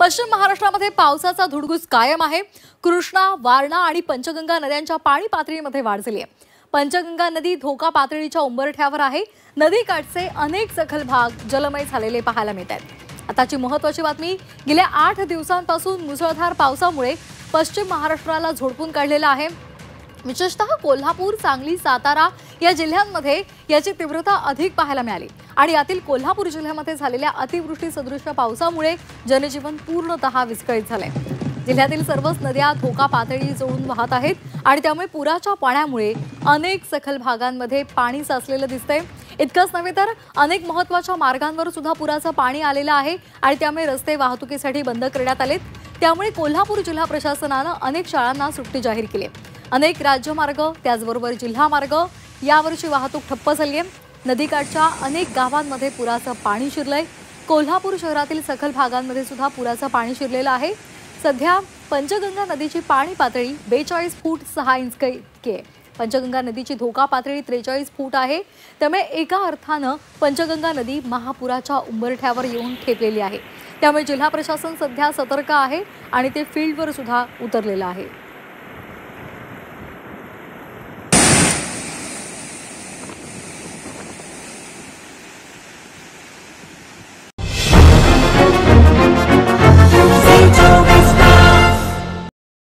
पश्चिम महाराष्ट्रामध्ये पावसाचा धुडगूस कायम आहे। कृष्णा, वारणा आणि पंचगंगा नद्यांच्या पाणी पातळीमध्ये वाढ झाली आहे। पंचगंगा नदी धोका पातळीच्या उंबरठ्यावर आहे। नदीकाठचे अनेक सखल भाग जलमय झालेले पाहायला मिळतात। आताची महत्त्वाची बातमी, गेल्या 8 दिवसांपासून मुसळधार पावसामुळे पश्चिम महाराष्ट्राला झोडपून काढलेला आहे। विशेषतः कोल्हापूर, सांगली, सातारा या जिल्ह्यांमध्ये याची तीव्रता अधिक पाहायला मिळाली आणि यातील कोल्हापूर जिल्ह्यामध्ये झालेल्या अतिवृष्टी सदृश पावसामुळे जनजीवन पूर्णतः विस्कळीत झाले। जिल्ह्यातील सर्वच नद्या धोका पातळी जोडून वाहत आहेत आणि त्यामुळे पुराच्या पाण्यामुळे अनेक सखल भागांमध्ये पाणी साचलेलं दिसतंय। इतकंच नव्हे तर अनेक महत्त्वाच्या मार्गांवर सुद्धा पुराचं पाणी आलेलं आहे आणि त्यामुळे रस्ते वाहतुकीसाठी बंद करण्यात आलेत। त्यामुळे कोल्हापूर जिल्हा प्रशासनानं अनेक शाळांना सुट्टी जाहीर केली आहे। अनेक राज्यमार्ग त्याचबरोबर जिल्हा मार्ग यावरची वाहतूक ठप्प झाली आहे। नदीकाठच्या अनेक गावांमध्ये पुराचं पाणी शिरलंय। कोल्हापूर शहरातील सखल भागांमध्ये सुद्धा पुराचं पाणी शिरलेलं आहे। सध्या पंचगंगा नदीची पाणी पातळी 42 फूट 6 इंच इतकी आहे। पंचगंगा नदीची धोका पातळी 43 फूट आहे। त्यामुळे एका अर्थानं पंचगंगा नदी महापुराच्या उंबरठ्यावर येऊन ठेपलेली आहे। त्यामुळे जिल्हा प्रशासन सध्या सतर्क आहे आणि ते फील्डवर सुद्धा उतरलेलं आहे।